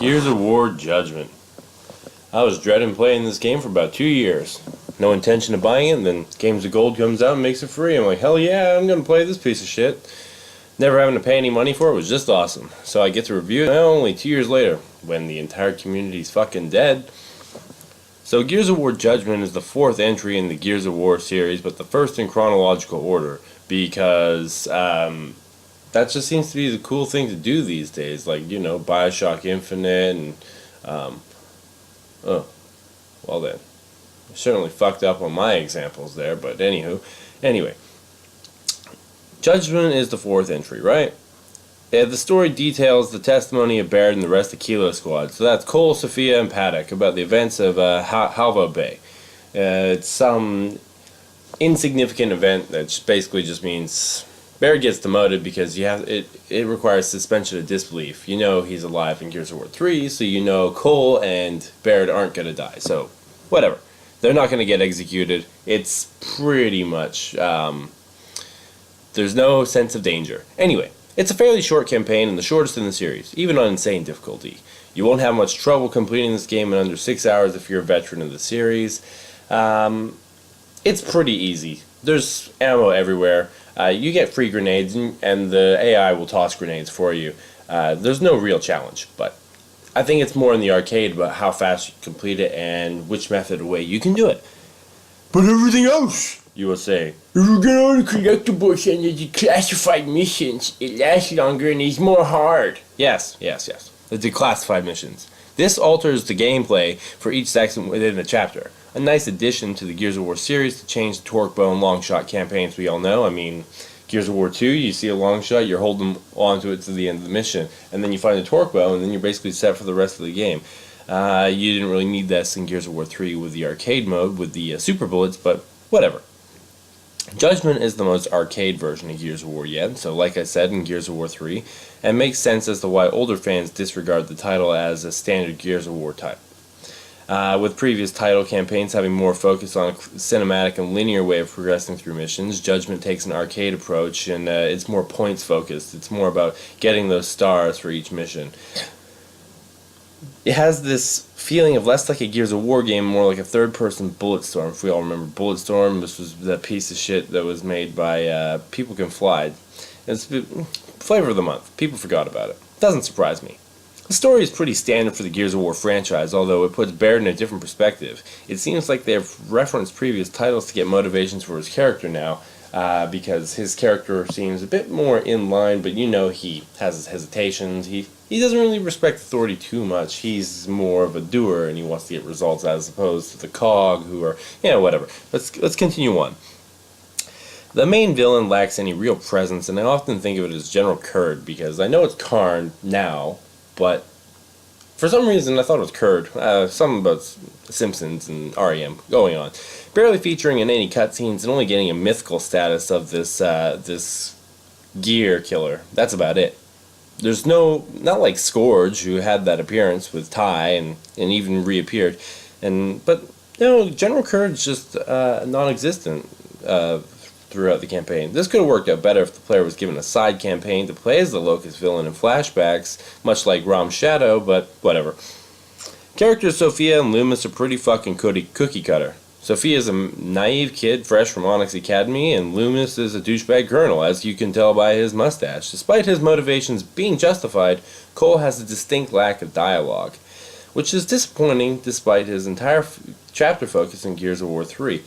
Gears of War Judgement. I was dreading playing this game for about 2 years. No intention of buying it, and then Games of Gold comes out and makes it free. I'm like, hell yeah, I'm gonna play this piece of shit. Never having to pay any money for it was just awesome. So I get to review it only 2 years later, when the entire community's fucking dead. So Gears of War Judgement is the fourth entry in the Gears of War series, but the first in chronological order, because that just seems to be the cool thing to do these days. Like, you know, Bioshock Infinite and, well then. I certainly fucked up on my examples there, but anyway. Judgment is the fourth entry, right? The story details the testimony of Baird and the rest of Kilo Squad. So that's Cole, Sophia, and Paddock about the events of Halva Bay. It's some insignificant event that basically just means Baird gets demoted because it requires suspension of disbelief. You know he's alive in Gears of War 3, so you know Cole and Baird aren't going to die. So, whatever. They're not going to get executed. It's pretty much, there's no sense of danger. Anyway, it's a fairly short campaign and the shortest in the series, even on insane difficulty. You won't have much trouble completing this game in under 6 hours if you're a veteran of the series. It's pretty easy. There's ammo everywhere. You get free grenades, and the AI will toss grenades for you. There's no real challenge, but I think it's more in the arcade about how fast you complete it and which method of way you can do it. But everything else, you will say, if you get all the collectibles and the declassified missions, it lasts longer and is more hard. Yes. The declassified missions. This alters the gameplay for each section within the chapter. A nice addition to the Gears of War series to change the torque bow and long shot campaigns we all know. I mean, Gears of War 2, you see a long shot, you're holding onto it to the end of the mission, and then you find a torque bow, and then you're basically set for the rest of the game. You didn't really need this in Gears of War 3 with the arcade mode, with the super bullets, but whatever. Judgment is the most arcade version of Gears of War yet, so like I said in Gears of War 3, and makes sense as to why older fans disregard the title as a standard Gears of War type. With previous title campaigns having more focus on a cinematic and linear way of progressing through missions, Judgment takes an arcade approach, and it's more points focused. It's more about getting those stars for each mission. It has this feeling of less like a Gears of War game, more like a third-person Bulletstorm. If we all remember Bulletstorm, this was that piece of shit that was made by People Can Fly. It's flavor of the month. People forgot about it. Doesn't surprise me. The story is pretty standard for the Gears of War franchise, although it puts Baird in a different perspective. It seems like they've referenced previous titles to get motivations for his character now, because his character seems a bit more in line, but you know he has his hesitations. He doesn't really respect authority too much. He's more of a doer, and he wants to get results as opposed to the cog, who are, whatever. Let's continue on. The main villain lacks any real presence, and I often think of it as General Kurd, because I know it's Karn now, but for some reason I thought it was Kurd. Something about Simpsons and REM going on. Barely featuring in any cutscenes and only getting a mythical status of this gear killer. That's about it. There's not like Scourge, who had that appearance with Ty and even reappeared. But no, General Kurd's just non-existent throughout the campaign. This could have worked out better if the player was given a side campaign to play as the Locust villain in flashbacks, much like Rom's Shadow, but whatever. Characters Sophia and Loomis are pretty fucking cookie cutter. Sophia's a naive kid fresh from Onyx Academy, and Loomis is a douchebag colonel, as you can tell by his mustache. Despite his motivations being justified, Cole has a distinct lack of dialogue, which is disappointing despite his entire chapter focus in Gears of War 3.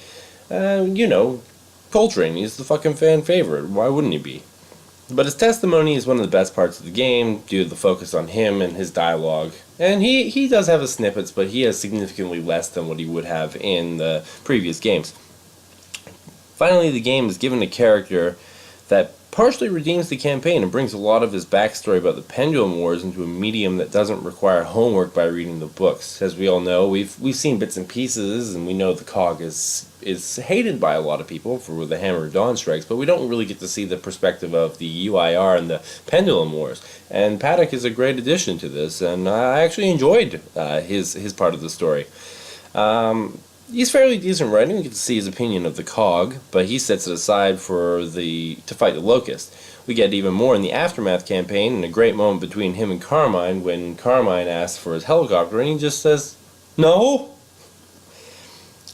Coltrane, he's the fucking fan favorite. Why wouldn't he be? But his testimony is one of the best parts of the game due to the focus on him and his dialogue. And he does have his snippets, but he has significantly less than what he would have in the previous games. Finally, the game is given a character that partially redeems the campaign and brings a lot of his backstory about the Pendulum Wars into a medium that doesn't require homework by reading the books. As we all know, we've seen bits and pieces, and we know the cog is hated by a lot of people for the Hammer of Dawn strikes, but we don't really get to see the perspective of the UIR and the Pendulum Wars. And Paddock is a great addition to this, and I actually enjoyed his part of the story. He's fairly decent writing. We get to see his opinion of the cog, but he sets it aside to fight the Locust. We get even more in the Aftermath campaign, and a great moment between him and Carmine when Carmine asks for his helicopter and he just says, "No?"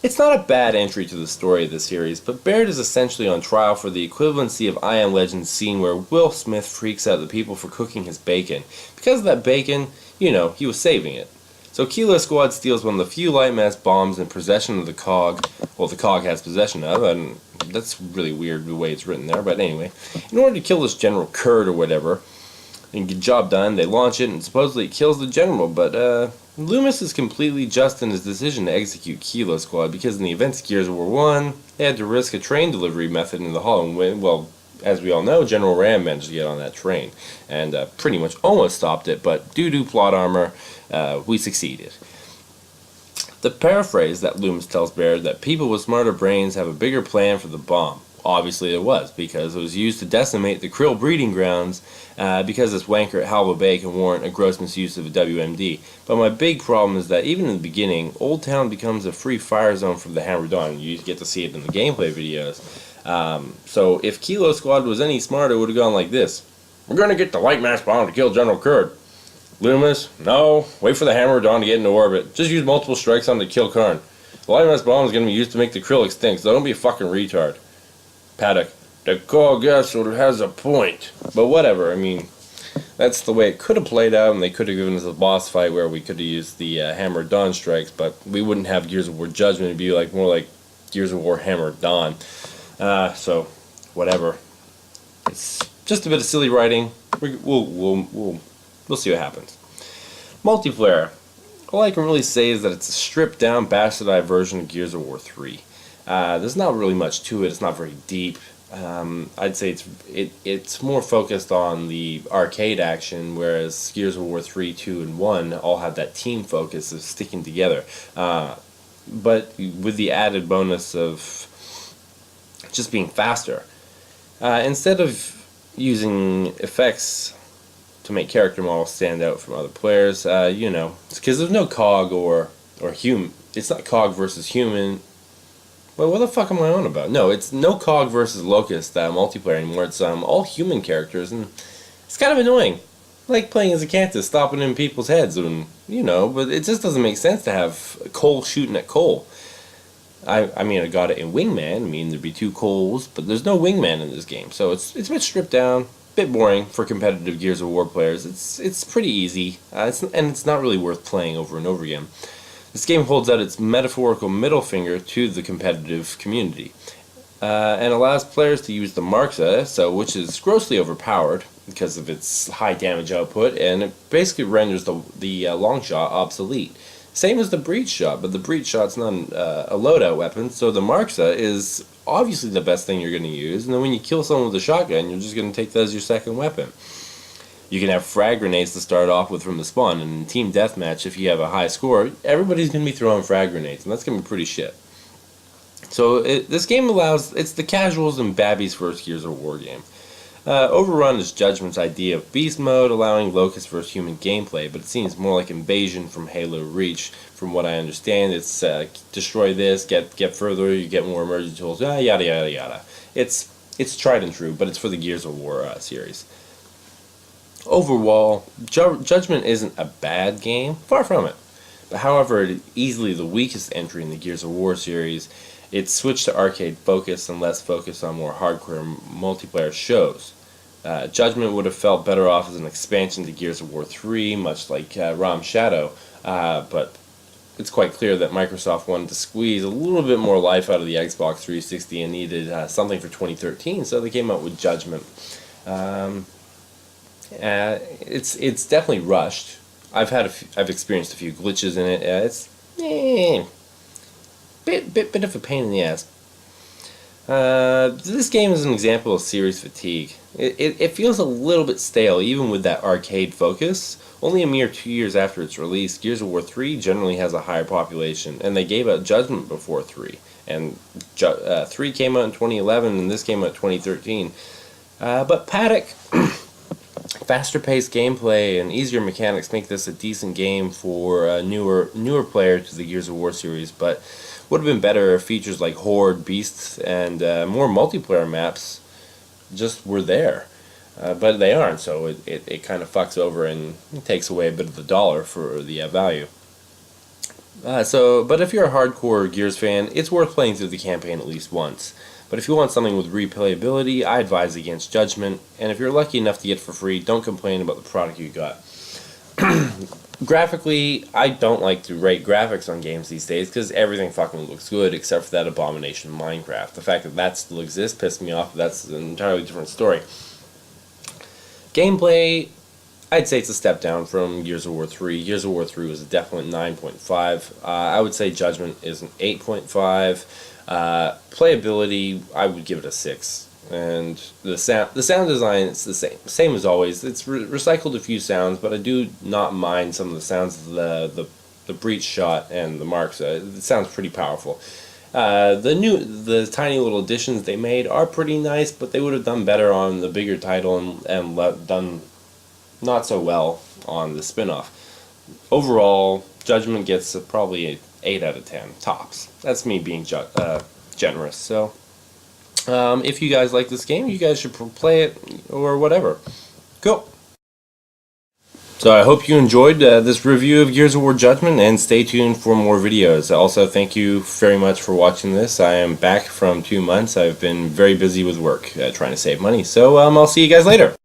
It's not a bad entry to the story of the series, but Baird is essentially on trial for the equivalency of I Am Legend's scene where Will Smith freaks out the people for cooking his bacon. Because of that bacon, he was saving it. So Kilo Squad steals one of the few light mass bombs in possession of the COG. Well, the COG has possession of, and that's really weird the way it's written there, but anyway. In order to kill this General Kurd or whatever, and get the job done, they launch it, and supposedly it kills the general, but Loomis is completely just in his decision to execute Kilo Squad, because in the events of Gears of War 1, they had to risk a train delivery method in the hull, and well, as we all know, General Ram managed to get on that train, and pretty much almost stopped it, but due to plot armor, we succeeded. The paraphrase that Loomis tells Baird that people with smarter brains have a bigger plan for the bomb. Obviously it was, because it was used to decimate the krill breeding grounds, because this wanker at Halva Bay can warrant a gross misuse of a WMD. But my big problem is that even in the beginning, Old Town becomes a free fire zone for the Hammer Dawn. You get to see it in the gameplay videos. So if Kilo Squad was any smarter, it would have gone like this. We're going to get the light mass bomb to kill General Kurd. Loomis, no, wait for the Hammer Dawn to get into orbit. Just use multiple strikes on to kill Karn. The light mass bomb is going to be used to make the krill extinct, so don't be a fucking retard. Paddock, the COG has a point. But whatever, I mean, that's the way it could have played out, and they could have given us a boss fight where we could have used the Hammer Dawn strikes, but we wouldn't have Gears of War Judgement. It'd be more like Gears of War Hammer Dawn. So, whatever. It's just a bit of silly writing. We'll see what happens. Multiplayer. All I can really say is that it's a stripped down, bastardized version of Gears of War 3. There's not really much to it. It's not very deep. I'd say it's more focused on the arcade action, whereas Gears of War 3, 2, and 1 all have that team focus of sticking together. But with the added bonus of just being faster. Instead of using effects to make character models stand out from other players, it's because there's no COG or human. It's not COG versus human. Well, what the fuck am I on about? No, it's no COG versus Locust multiplayer anymore. It's all human characters, and it's kind of annoying. I like playing as a Cantus, stopping in people's heads, and but it just doesn't make sense to have Cole shooting at Cole. I mean, I got it in Wingman. I mean, there'd be two Coles, but there's no Wingman in this game, so it's a bit stripped down, a bit boring for competitive Gears of War players. It's pretty easy, and it's not really worth playing over and over again. This game holds out its metaphorical middle finger to the competitive community, and allows players to use the March.So, which is grossly overpowered because of its high damage output, and it basically renders the long shot obsolete. Same as the breach shot, but the breach shot's not a loadout weapon, so the Mark.So is obviously the best thing you're going to use, and then when you kill someone with a shotgun, you're just going to take that as your second weapon. You can have frag grenades to start off with from the spawn, and in Team Deathmatch, if you have a high score, everybody's going to be throwing frag grenades, and that's going to be pretty shit. So this game it's the casuals and Babby's first Gears of War game. Overrun is Judgment's idea of beast mode, allowing Locust vs. human gameplay, but it seems more like Invasion from Halo Reach. From what I understand, it's destroy this, get further, you get more emergency tools, yada yada yada. It's tried and true, but it's for the Gears of War series. Overall, Judgment isn't a bad game, far from it. But however, it is easily the weakest entry in the Gears of War series. It's switched to arcade focus and less focus on more hardcore multiplayer shows. Judgment would have felt better off as an expansion to Gears of War 3, much like ROM Shadow, but it's quite clear that Microsoft wanted to squeeze a little bit more life out of the Xbox 360 and needed something for 2013, so they came out with Judgment. It's definitely rushed. I've experienced a few glitches in it. It's bit of a pain in the ass. This game is an example of series fatigue. It feels a little bit stale, even with that arcade focus. Only a mere 2 years after its release, Gears of War 3 generally has a higher population, and they gave out Judgment before 3. And 3 came out in 2011, and this came out in 2013. But Paddock, faster-paced gameplay and easier mechanics make this a decent game for a newer player to the Gears of War series, but would have been better if features like Horde, Beasts, and more multiplayer maps just were there. but they aren't, so it kind of fucks over and takes away a bit of the dollar for the value. But if you're a hardcore Gears fan, it's worth playing through the campaign at least once. But if you want something with replayability, I advise against Judgment, and if you're lucky enough to get it for free, don't complain about the product you got. Graphically, I don't like to rate graphics on games these days because everything fucking looks good except for that abomination Minecraft. The fact that that still exists pissed me off, but that's an entirely different story. Gameplay, I'd say it's a step down from Gears of War 3. Gears of War 3 was a definite 9.5. I would say Judgment is an 8.5. Playability, I would give it a 6. And the sound design, it's the same as always. It's recycled a few sounds, but I do not mind some of the sounds of the breach shot and the marks. It sounds pretty powerful. The tiny little additions they made are pretty nice, but they would have done better on the bigger title and done not so well on the spin-off. Overall, Judgment gets probably an 8 out of 10 tops. That's me being generous. So. If you guys like this game, you guys should play it or whatever. Cool. So I hope you enjoyed this review of Gears of War Judgement, and stay tuned for more videos. Also, thank you very much for watching this. I am back from 2 months. I've been very busy with work, trying to save money. So I'll see you guys later.